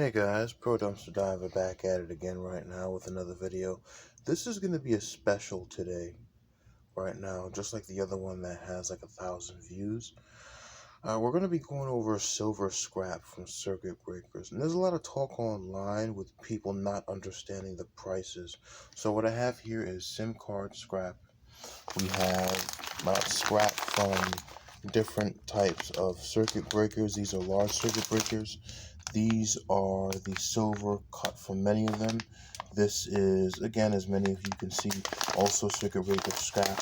Hey guys, Pro Dumpster Diver back at it again right now with another video. This is going to be a special today, right now, just like the other one that has like 1,000 views. We're going to be going over silver scrap from circuit breakers. And there's a lot of talk online with people not understanding the prices. So what I have here is SIM card scrap. We have scrap from different types of circuit breakers. These are large circuit breakers. These are the silver cut from many of them. This is, again, as many of you can see, also circuit breaker scrap.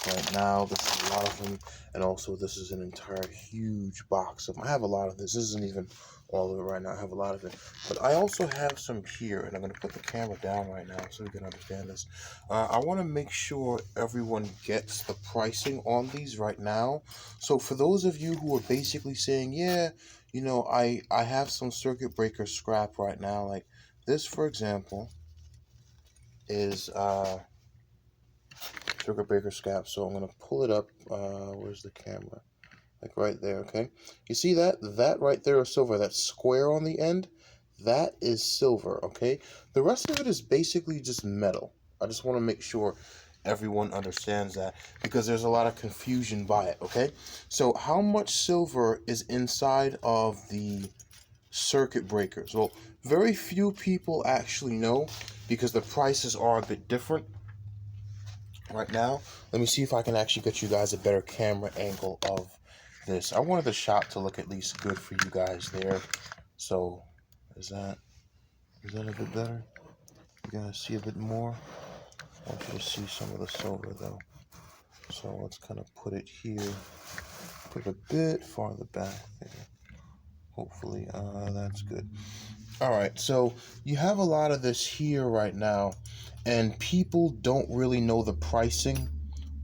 Right now, this is a lot of them, and also this is an entire huge box of them. I have a lot of this. This isn't even all of it right now. I have a lot of it. But I also have some here, and I'm going to put the camera down right now so we can understand this. I want to make sure everyone gets the pricing on these right now. So for those of you who are basically saying, yeah, you know, I have some circuit breaker scrap right now, like this, for example, is circuit breaker scrap. So I'm going to pull it up. Where's the camera? Like right there, okay? You see that? That right there is silver. That square on the end, that is silver, okay? The rest of it is basically just metal. I just want to make sure everyone understands that because there's a lot of confusion by it, okay? So how much silver is inside of the circuit breakers? Well, very few people actually know because the prices are a bit different. Right now, let me see if I can actually get you guys a better camera angle of this. I wanted the shot to look at least good for you guys there. So, is that a bit better? You guys see a bit more? I want you to see some of the silver though. So let's kind of put it here. Put it a bit farther back there. Hopefully, that's good. Alright, so you have a lot of this here right now, and people don't really know the pricing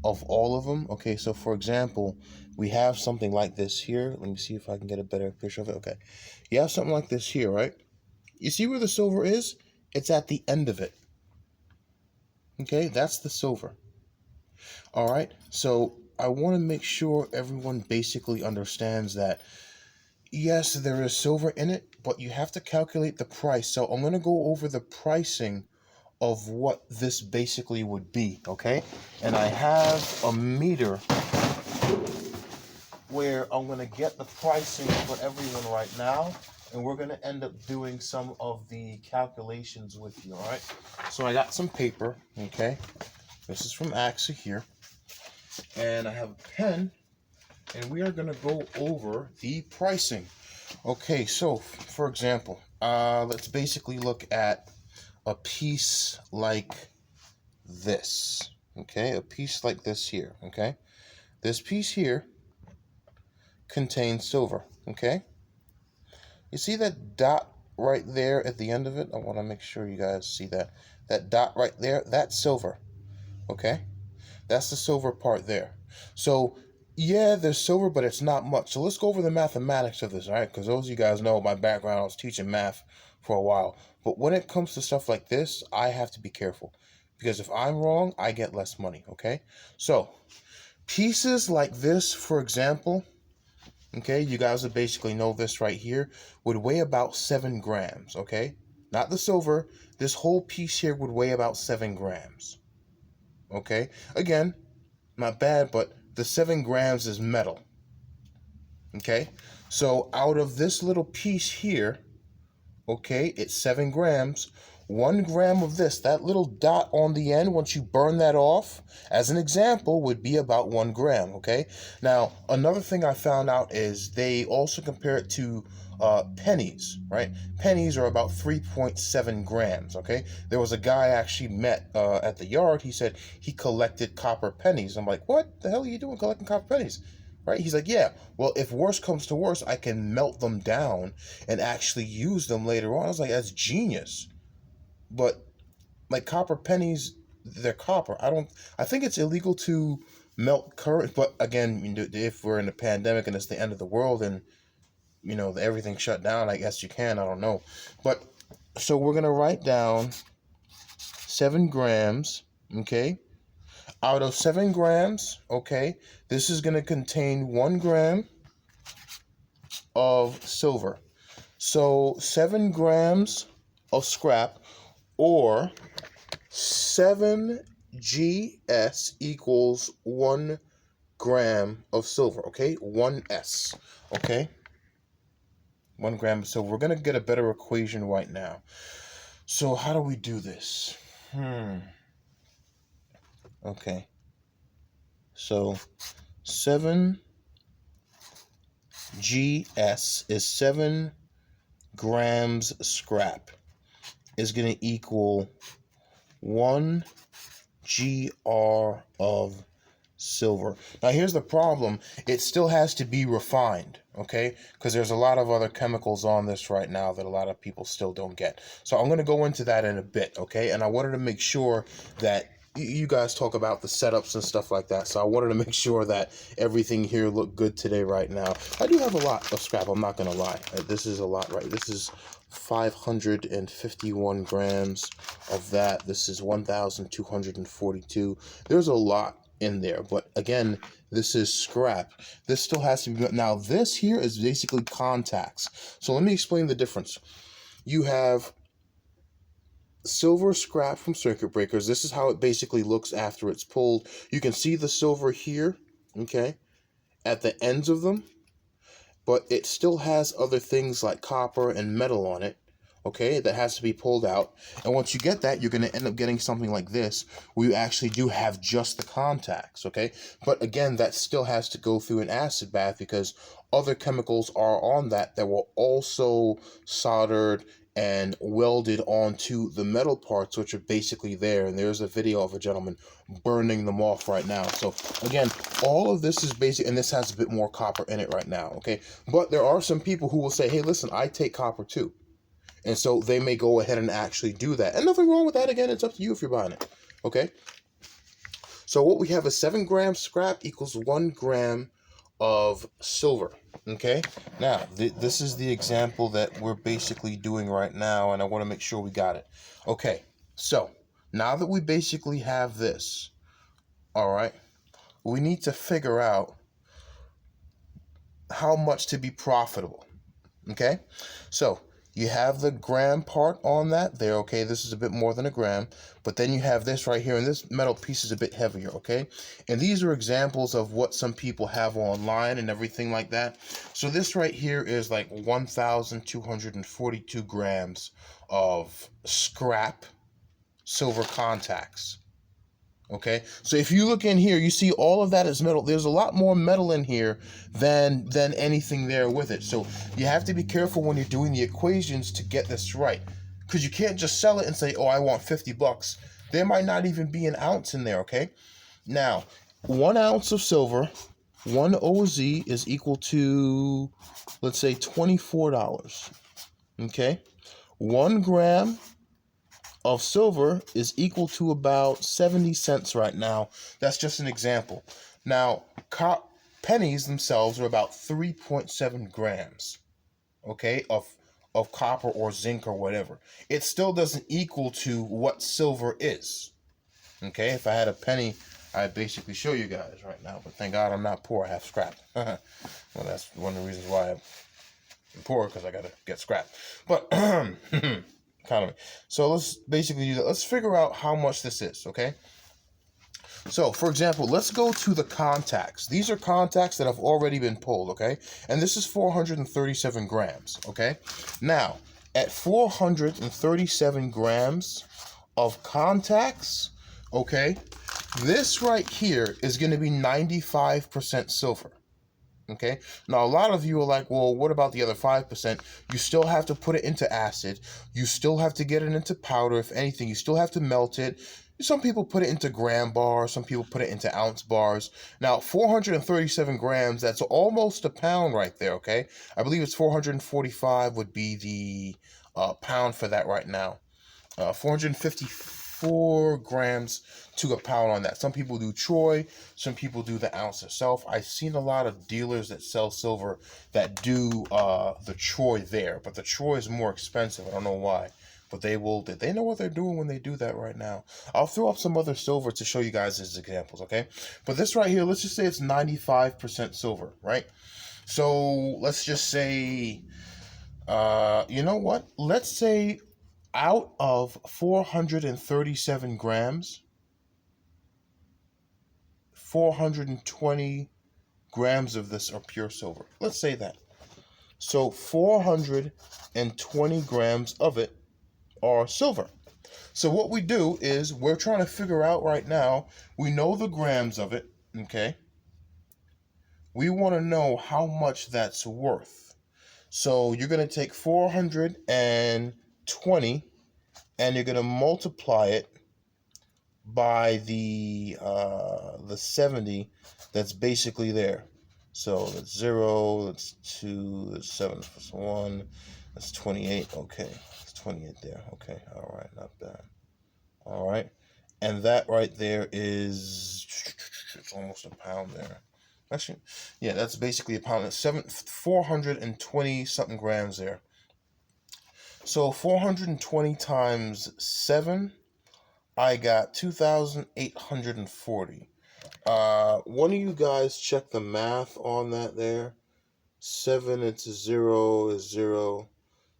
of all of them. Okay, so for example, we have something like this here. Let me see if I can get a better picture of it. Okay, you have something like this here, right? You see where the silver is? It's at the end of it. Okay, that's the silver. Alright, so I want to make sure everyone basically understands that yes, there is silver in it, but you have to calculate the price. So I'm going to go over the pricing of what this basically would be, okay? And I have a meter where I'm going to get the pricing for everyone right now, and we're going to end up doing some of the calculations with you, all right? So I got some paper, okay? This is from AXA here, and I have a pen, and we are going to go over the pricing. Okay, so for example, let's basically look at a piece like this, okay? A piece like this here, okay? This piece here contains silver, okay? You see that dot right there at the end of it? I want to make sure you guys see that. That dot right there, that's silver, okay? That's the silver part there. So, yeah, there's silver, but it's not much. So let's go over the mathematics of this, all right? Because those of you guys know my background, I was teaching math for a while. But when it comes to stuff like this, I have to be careful. Because if I'm wrong, I get less money, okay? So, pieces like this, for example, okay, you guys would basically know this right here, would weigh about 7 grams, okay? Not the silver. This whole piece here would weigh about 7 grams, okay? Again, not bad, but the 7 grams is metal, okay? So out of this little piece here, okay, it's 7 grams. 1 gram of this, that little dot on the end, once you burn that off, as an example, would be about 1 gram, okay? Now, another thing I found out is they also compare it to pennies, right? Pennies are about 3.7 grams, okay? There was a guy I actually met at the yard. He said he collected copper pennies. I'm like, what the hell are you doing collecting copper pennies? Right? He's like, yeah, well, if worse comes to worse, I can melt them down and actually use them later on. I was like, that's genius. But like copper pennies, they're copper. I think it's illegal to melt currency, but again, if we're in a pandemic and it's the end of the world and, you know, everything shut down, I guess you can, I don't know. But, so we're going to write down 7 grams, okay? Out of 7 grams, okay, this is going to contain 1 gram of silver. So 7 grams of scrap, or 7 GS equals 1 gram of silver, okay? 1S, okay? 1 gram of silver. We're going to get a better equation right now. So how do we do this? Okay. So 7 GS is 7 grams scrap is going to equal 1 GR of silver. Now here's the problem. It still has to be refined, okay? Because there's a lot of other chemicals on this right now that a lot of people still don't get. So I'm going to go into that in a bit, okay? And I wanted to make sure that you guys talk about the setups and stuff like that. So I wanted to make sure that everything here looked good today right now. I do have a lot of scrap, I'm not going to lie. This is a lot, right? This is 551 grams of that. This is 1,242. There's a lot in there, but again, this is scrap. This still has to be. Now this here is basically contacts. So let me explain the difference. You have silver scrap from circuit breakers. This is how it basically looks after it's pulled. You can see the silver here, okay, at the ends of them, but it still has other things like copper and metal on it, okay, that has to be pulled out. And once you get that, you're going to end up getting something like this, where you actually do have just the contacts, okay? But again, that still has to go through an acid bath, because other chemicals are on that were also soldered and welded onto the metal parts, which are basically there. And there's a video of a gentleman burning them off right now. So again, all of this is basic, and this has a bit more copper in it right now, okay? But there are some people who will say, hey, listen, I take copper too. And so they may go ahead and actually do that. And nothing wrong with that. Again, it's up to you if you're buying it, okay? So what we have is 7 grams scrap equals 1 gram of silver, okay? Now, this is the example that we're basically doing right now, and I want to make sure we got it. Okay, so now that we basically have this, all right, we need to figure out how much to be profitable, okay? So you have the gram part on that there, okay? This is a bit more than a gram, but then you have this right here, and this metal piece is a bit heavier, okay? And these are examples of what some people have online and everything like that. So this right here is like 1,242 grams of scrap silver contacts. Okay, so if you look in here, you see all of that is metal. There's a lot more metal in here than anything there with it. So you have to be careful when you're doing the equations to get this right, because you can't just sell it and say, oh, I want $50. There might not even be an ounce in there, okay? Now, 1 ounce of silver, 1 OZ is equal to, let's say, $24, okay? 1 gram of silver is equal to about 70 cents right now. That's just an example. Now, pennies themselves are about 3.7 grams, okay, of copper or zinc or whatever. It still doesn't equal to what silver is, okay? If I had a penny, I'd basically show you guys right now, but thank God I'm not poor. I have scrap. Well, that's one of the reasons why I'm poor, because I gotta get scrap. But economy. So let's basically do that. Let's figure out how much this is, okay? So, for example, let's go to the contacts. These are contacts that have already been pulled, okay? And this is 437 grams, okay? Now, at 437 grams of contacts, okay, this right here is going to be 95% silver. Okay, now a lot of you are like, well, what about the other 5%? You still have to put it into acid. You still have to get it into powder. If anything, you still have to melt it. Some people put it into gram bars. Some people put it into ounce bars. Now, 437 grams, that's almost a pound right there, okay? I believe it's 445 would be the pound for that right now. 454 grams to a pound on that. Some people do troy, some people do the ounce itself. I've seen a lot of dealers that sell silver that do the troy there, but the troy is more expensive. I don't know why, but they know what they're doing when they do that right now. I'll throw up some other silver to show you guys as examples, okay? But this right here, let's just say it's 95% silver, right? So let's just say You know what? Let's say out of 437 grams, 420 grams of this are pure silver. Let's say that. So 420 grams of it are silver. So what we do is we're trying to figure out right now, we know the grams of it, okay? We want to know how much that's worth. So you're going to take 420 and you're going to multiply it by the 70 that's basically there. So that's 0, that's 2, that's 7 plus 1, that's 28. Okay, it's 28 there. Okay, all right, not bad. All right, and that right there is, it's almost a pound there. Actually, yeah, that's basically a pound. That's 420 something grams there. So 420 times 7, I got 2,840. One of you guys check the math on that there. 7 into 0 is 0.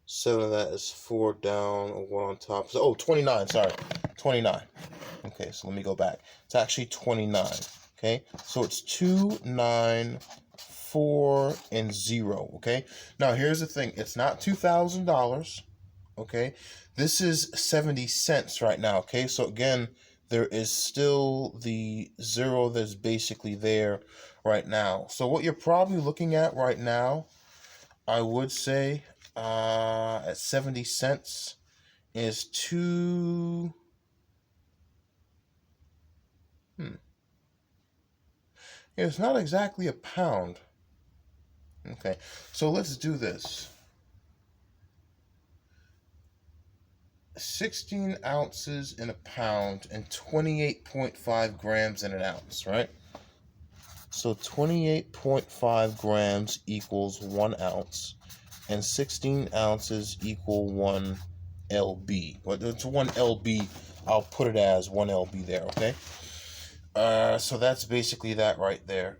7 of that is 4 down, 1 on top. So, 29, sorry. 29. Okay, so let me go back. It's actually 29. Okay, so it's 2, 9, 4, and 0. Okay, now here's the thing. It's not $2,000. Okay, this is 70 cents right now. Okay, so again, there is still the 0 that's basically there right now. So what you're probably looking at right now, I would say, at 70 cents is it's not exactly a pound. Okay, so let's do this. 16 ounces in a pound and 28.5 grams in an ounce, right? So 28.5 grams equals 1 ounce, and 16 ounces equal 1 lb. Well, it's 1 lb. I'll put it as 1 lb there, okay? So that's basically that right there.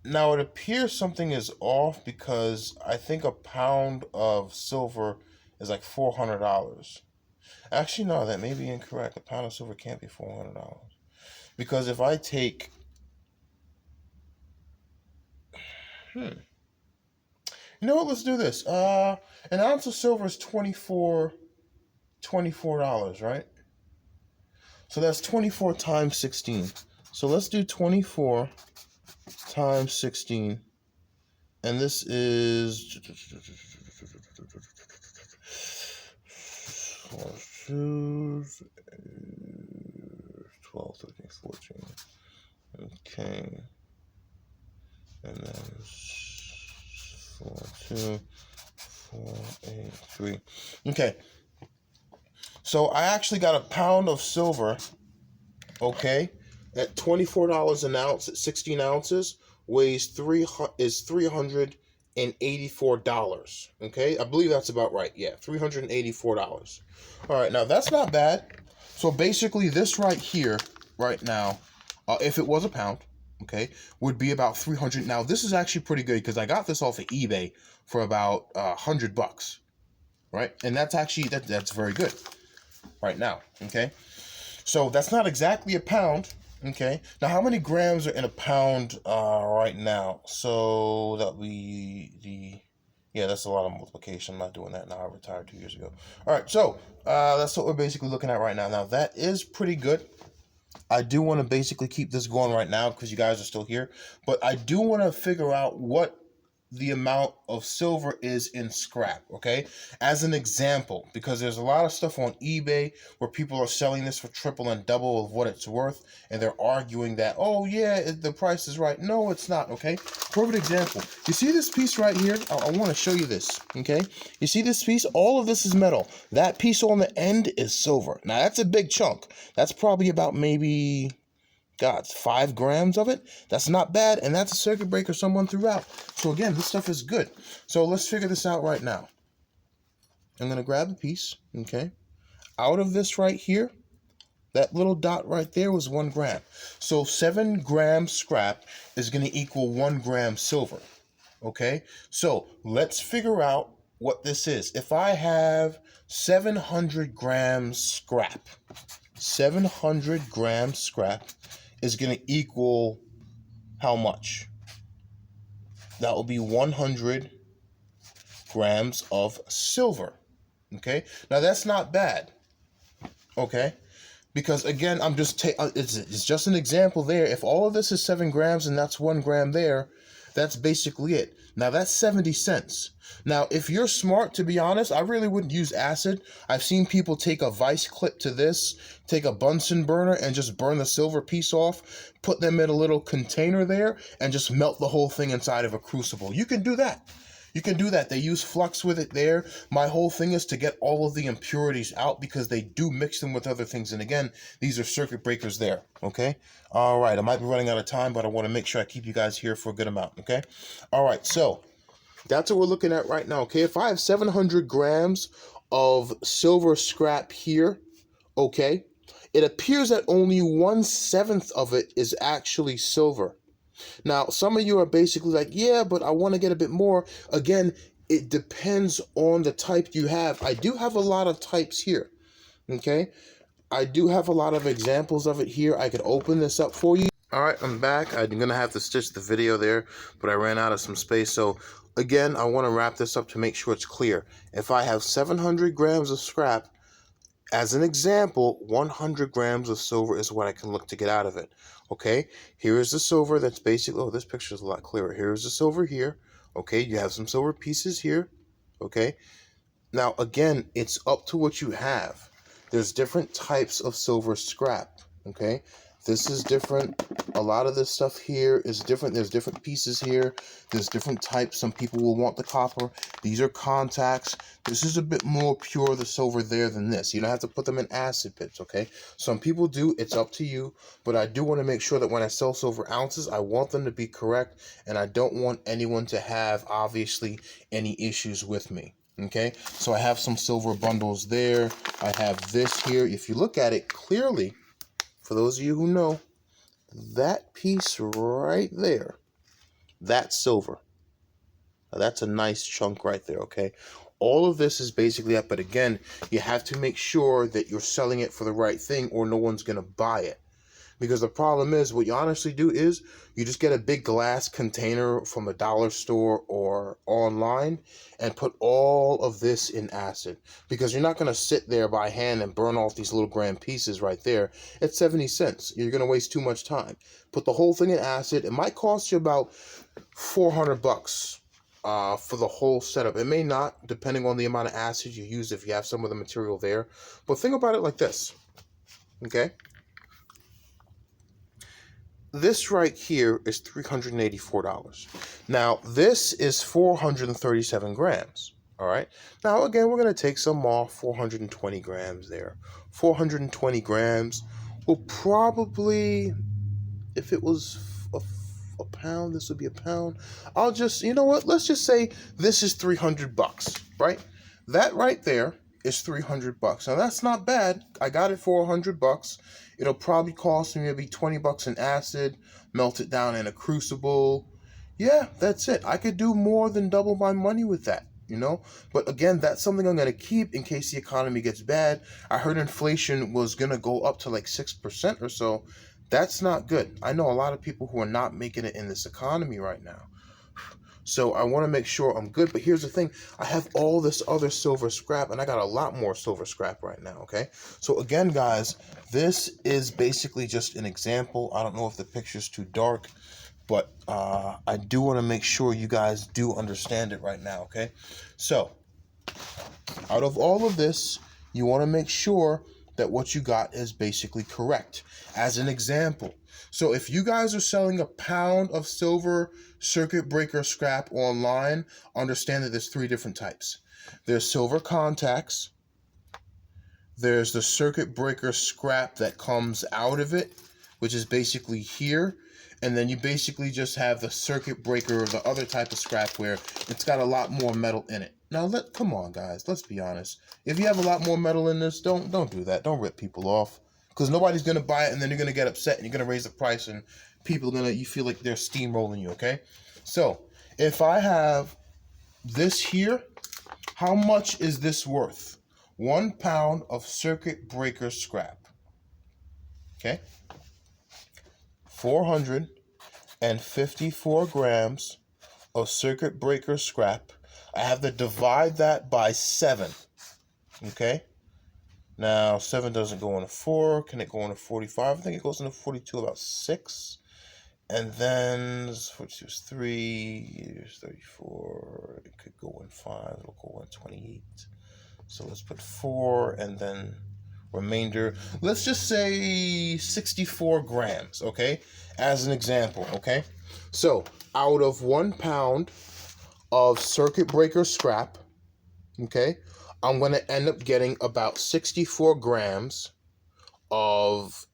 Now it appears something is off because I think a pound of silver is like $400. Actually, no, that may be incorrect. A pound of silver can't be $400. Because if I take... You know what? Let's do this. An ounce of silver is $24, right? So that's 24 times 16. So let's do 24 times 16. And this is 12, 13, 14. Okay. And then 4, 2, 4, 8, 3. Okay. So I actually got a pound of silver, okay, at $24 an ounce, at 16 ounces, is $384. Okay, I believe that's about right. Yeah, $384. All right, now that's not bad. So basically, this right here, right now, if it was a pound, okay, would be about 300. Now this is actually pretty good because I got this off of eBay for about $100, right? And that's actually that's very good right now. Okay, so that's not exactly a pound. Okay, now how many grams are in a pound right now? So that that's a lot of multiplication. I'm not doing that now. I retired 2 years ago. All right, so that's what we're basically looking at right now. Now that is pretty good. I do want to basically keep this going right now because you guys are still here, but I do want to figure out what the amount of silver is in scrap, okay? As an example, because there's a lot of stuff on eBay where people are selling this for triple and double of what it's worth, and they're arguing that, oh yeah, the price is right. No, it's not, okay? Perfect example. You see this piece right here? I want to show you this, okay? You see this piece? All of this is metal. That piece on the end is silver. Now, that's a big chunk. That's probably about maybe... 5 grams of it. That's not bad, and that's a circuit breaker someone threw out. So again, this stuff is good. So let's figure this out right now. I'm going to grab a piece, okay? Out of this right here, that little dot right there was 1 gram. So 7 grams scrap is going to equal 1 gram silver, okay? So let's figure out what this is. If I have 700 grams scrap, 700 grams scrap is going to equal how much? That will be 100 grams of silver. Okay, now that's not bad. Okay, because again, I'm just it's just an example there. If all of this is 7 grams and that's 1 gram there, that's basically it. Now that's 70 cents. Now, if you're smart, to be honest, I really wouldn't use acid. I've seen people take a vice clip to this, take a Bunsen burner and just burn the silver piece off, put them in a little container there and just melt the whole thing inside of a crucible. You can do that. You can do that. They use flux with it there. My whole thing is to get all of the impurities out because they do mix them with other things. And again, these are circuit breakers there, okay? All right, I might be running out of time, but I want to make sure I keep you guys here for a good amount, okay? All right, so that's what we're looking at right now, okay? If I have 700 grams of silver scrap here, okay, it appears that only 1/7 of it is actually silver. Now, some of you are basically like, yeah, but I want to get a bit more. Again, it depends on the type you have. I do have a lot of types here, okay? I do have a lot of examples of it here. I could open this up for you. All right, I'm back. I'm going to have to stitch the video there, but I ran out of some space. So, again, I want to wrap this up to make sure it's clear. If I have 700 grams of scrap, as an example, 100 grams of silver is what I can look to get out of it. Okay, here is the silver that's basically, oh, this picture is a lot clearer. Here's the silver here. Okay, you have some silver pieces here. Okay, now again, it's up to what you have. There's different types of silver scrap. Okay, this is different. A lot of this stuff here is different. There's different pieces here. There's different types. Some people will want the copper. These are contacts. This is a bit more pure, the silver there, than this. You don't have to put them in acid pits, okay? Some people do. It's up to you. But I do want to make sure that when I sell silver ounces, I want them to be correct. And I don't want anyone to have, obviously, any issues with me. Okay, so I have some silver bundles there. I have this here. If you look at it clearly, for those of you who know, that piece right there, that's silver. Now, that's a nice chunk right there, okay? All of this is basically that, but again, you have to make sure that you're selling it for the right thing or no one's going to buy it. Because the problem is, what you honestly do is, you just get a big glass container from a dollar store or online and put all of this in acid. Because you're not going to sit there by hand and burn off these little gram pieces right there. It's 70 cents. You're going to waste too much time. Put the whole thing in acid. It might cost you about $400 for the whole setup. It may not, depending on the amount of acid you use if you have some of the material there. But think about it like this, okay? This right here is $384. Now, this is 437 grams. All right. Now, again, we're going to take some off, 420 grams there. 420 grams will probably, if it was a pound, this would be a pound. I'll just, you know what? Let's just say this is $300, right? That right there is $300. Now, that's not bad. I got it for $100. It'll probably cost me maybe $20 in acid, melt it down in a crucible. Yeah, that's it. I could do more than double my money with that, you know? But again, that's something I'm going to keep in case the economy gets bad. I heard inflation was going to go up to like 6% or so. That's not good. I know a lot of people who are not making it in this economy right now. So I want to make sure I'm good. But here's the thing. I have all this other silver scrap, and I got a lot more silver scrap right now, okay? So again, guys, this is basically just an example. I don't know if the picture's too dark, but I do want to make sure you guys do understand it right now, okay? So out of all of this, you want to make sure that what you got is basically correct. As an example, so if you guys are selling a pound of silver circuit breaker scrap online, understand that there's 3 different types. There's silver contacts, there's the circuit breaker scrap that comes out of it, which is basically here, and then you basically just have the circuit breaker or the other type of scrap where it's got a lot more metal in it. Now, come on, guys, let's be honest. If you have a lot more metal in this, don't do that. Don't rip people off, because nobody's going to buy it, and then you're going to get upset, and you're going to raise the price, and people are you feel like they're steamrolling you, okay? So, if I have this here, How much is this worth? 1 pound of circuit breaker scrap. Okay. 454 grams of circuit breaker scrap. I have to divide that by 7. Okay. Now, 7 doesn't go into 4. Can it go into 45? I think it goes into 42, about 6. And then 42 is 3. Here's 34. It could go in 5. It'll go in 28. So let's put 4 and then remainder. Let's just say 64 grams, okay? As an example, okay? So out of 1 pound of circuit breaker scrap, okay, I'm going to end up getting about 64 grams of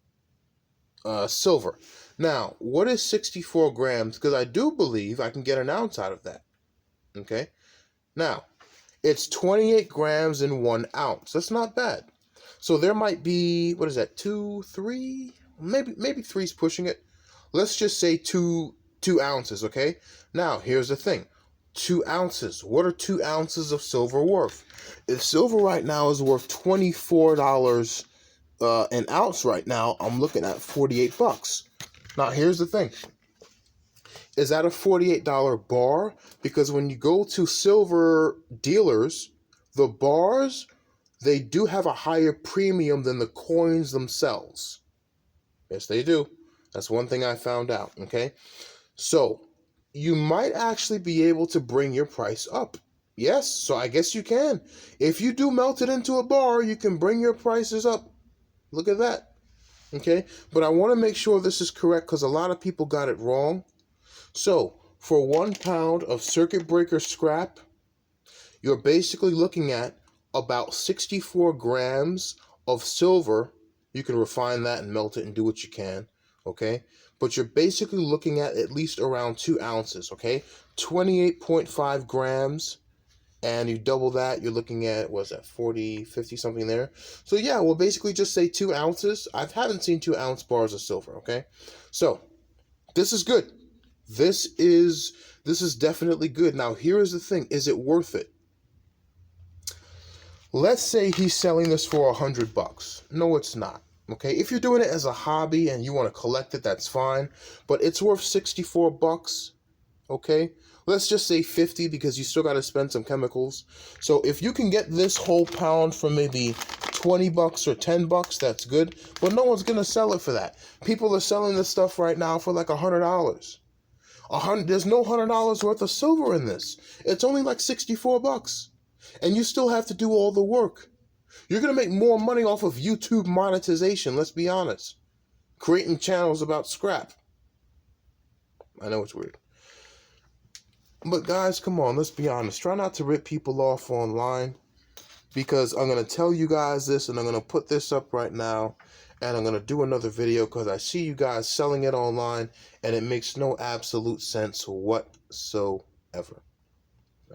silver. Now, what is 64 grams? Because I do believe I can get an ounce out of that, okay? Now, it's 28 grams in 1 ounce. That's not bad. So there might be, what is that, 2, 3? Maybe 3's pushing it. Let's just say 2 ounces, okay? Now, here's the thing. 2 ounces. What are 2 ounces of silver worth? If silver right now is worth $24 an ounce right now, I'm looking at $48. Now, here's the thing. Is that a $48 bar? Because when you go to silver dealers, the bars, they do have a higher premium than the coins themselves. Yes, they do. That's one thing I found out, okay? So, you might actually be able to bring your price up. Yes, so I guess you can. If you do melt it into a bar, you can bring your prices up. Look at that, okay? But I want to make sure this is correct because a lot of people got it wrong. So, for 1 pound of circuit breaker scrap, you're basically looking at about 64 grams of silver. You can refine that and melt it and do what you can, okay? But you're basically looking at least around 2 ounces, okay? 28.5 grams, and you double that, you're looking at, what is that, 40, 50 something there? So yeah, we'll basically just say 2 ounces. I haven't seen 2 ounce bars of silver, okay? So, this is good. This is definitely good. Now, here is the thing. Is it worth it? Let's say he's selling this for $100. No, it's not. Okay, if you're doing it as a hobby and you want to collect it, that's fine. But it's worth $64. Okay, let's just say 50 because you still got to spend some chemicals. So if you can get this whole pound for maybe $20 or $10, that's good. But no one's gonna sell it for that. People are selling this stuff right now for like $100. There's no $100 worth of silver in this. It's only like $64, and you still have to do all the work. You're gonna make more money off of YouTube monetization. Let's be honest. Creating channels about scrap. I know it's weird. But guys, come on, let's be honest. Try not to rip people off online, because I'm going to tell you guys this, and I'm going to put this up right now, and I'm going to do another video because I see you guys selling it online, and it makes no absolute sense whatsoever.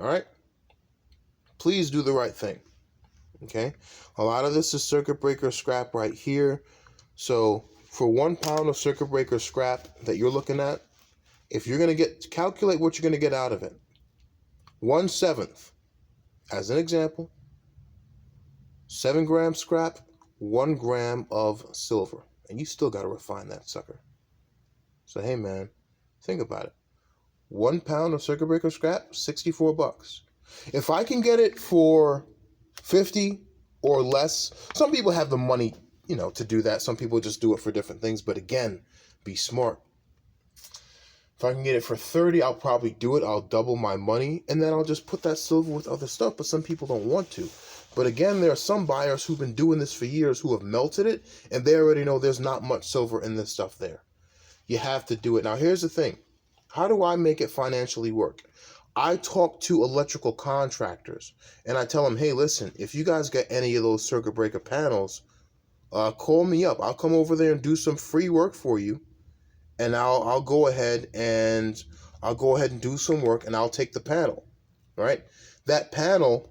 All right? Please do the right thing. Okay? A lot of this is circuit breaker scrap right here. So for 1 pound of circuit breaker scrap that you're looking at, if you're going to calculate what you're going to get out of it. 1/7, as an example, 7 grams scrap, 1 gram of silver. And you still got to refine that sucker. So, hey man, think about it. 1 pound of circuit breaker scrap, $64. If I can get it for 50 or less, some people have the money, to do that. Some people just do it for different things. But again, be smart. If I can get it for 30, I'll probably do it. I'll double my money, and then I'll just put that silver with other stuff. But some people don't want to. But again, there are some buyers who've been doing this for years who have melted it, and they already know there's not much silver in this stuff there. You have to do it. Now, here's the thing. How do I make it financially work? I talk to electrical contractors, and I tell them, hey, listen, if you guys got any of those circuit breaker panels, call me up. I'll come over there and do some free work for you. And I'll go ahead and do some work, and I'll take the panel, right? That panel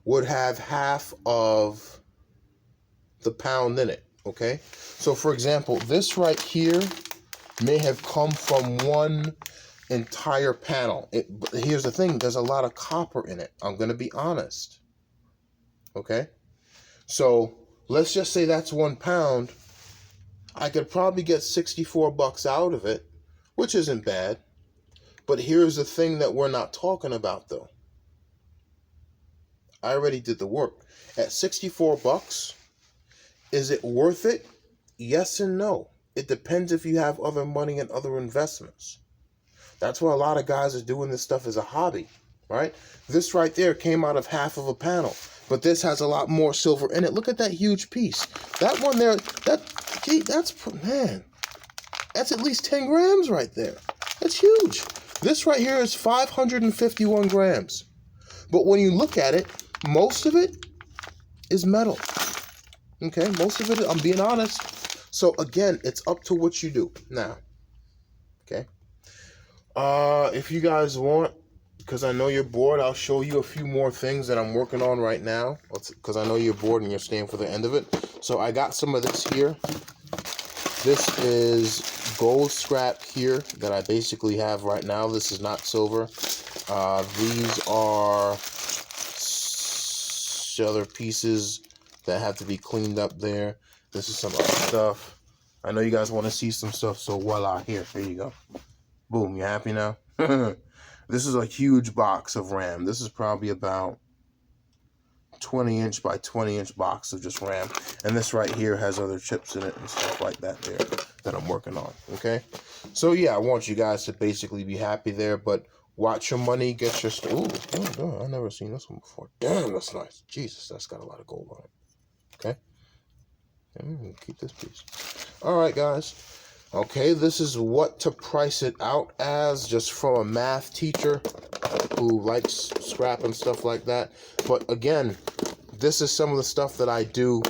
would have half of the pound in it, okay? So, for example, this right here may have come from one entire panel. But here's the thing, there's a lot of copper in it. I'm going to be honest. Okay? So let's just say that's 1 pound. I could probably get 64 bucks out of it, which isn't bad. But here's the thing that we're not talking about, though. I already did the work. At 64 bucks, is it worth it? Yes and no. It depends if you have other money and other investments. That's why a lot of guys are doing this stuff as a hobby, right? This right there came out of half of a panel, but this has a lot more silver in it. Look at that huge piece. That one there, man, that's at least 10 grams right there. That's huge. This right here is 551 grams. But when you look at it, most of it is metal. Okay, most of it, I'm being honest. So again, it's up to what you do. Now, okay. If you guys want, because I know you're bored, I'll show you a few more things that I'm working on right now. Because I know you're bored and you're staying for the end of it. So I got some of this here. This is gold scrap here that I basically have right now. This is not silver. These are other pieces that have to be cleaned up there. This is some other stuff. I know you guys want to see some stuff, so voila, here you go. Boom, you happy now? This is a huge box of RAM. This is probably about 20-inch by 20-inch box of just RAM. And this right here has other chips in it and stuff like that there that I'm working on, okay? So yeah, I want you guys to basically be happy there, but watch your money, get your... Ooh, I've never seen this one before. Damn, that's nice. Jesus, that's got a lot of gold on it. Okay? Keep this piece. All right, guys. Okay, this is what to price it out as, just from a math teacher who likes scrap and stuff like that. But again, this is some of the stuff that I do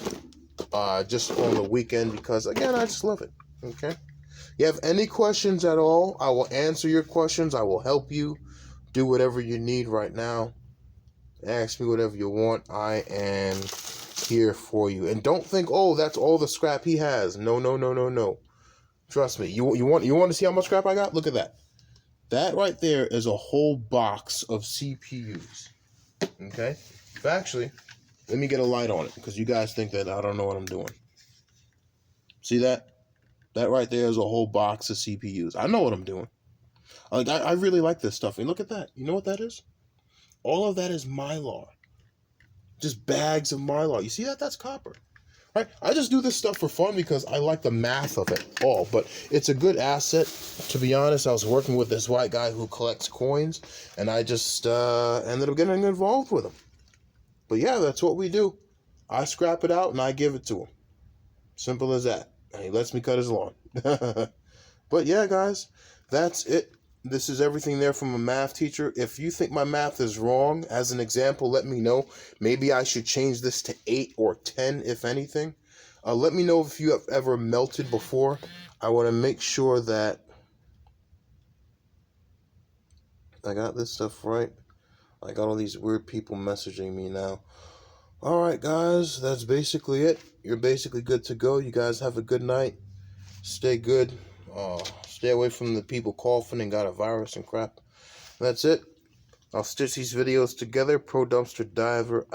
just on the weekend because, again, I just love it. Okay? You have any questions at all, I will answer your questions. I will help you do whatever you need right now. Ask me whatever you want. I am here for you. And don't think, oh, that's all the scrap he has. No. Trust me. You want to see how much scrap I got? Look at that. That right there is a whole box of CPUs. Okay? Actually, let me get a light on it because you guys think that I don't know what I'm doing. See that? That right there is a whole box of CPUs. I know what I'm doing. I really like this stuff. And look at that. You know what that is? All of that is Mylar. Just bags of Mylar. You see that? That's copper. Right? I just do this stuff for fun because I like the math of it all. But it's a good asset. To be honest, I was working with this white guy who collects coins. And I just ended up getting involved with him. But yeah, that's what we do. I scrap it out and I give it to him. Simple as that. And he lets me cut his lawn. But yeah, guys, that's it. This is everything there from a math teacher. If you think my math is wrong, as an example, let me know. Maybe I should change this to 8 or 10, if anything. Let me know if you have ever melted before. I want to make sure that I got this stuff right. I got all these weird people messaging me now. Alright, guys, that's basically it. You're basically good to go. You guys have a good night. Stay good. Stay away from the people coughing and got a virus and crap. That's it. I'll stitch these videos together. Pro Dumpster Diver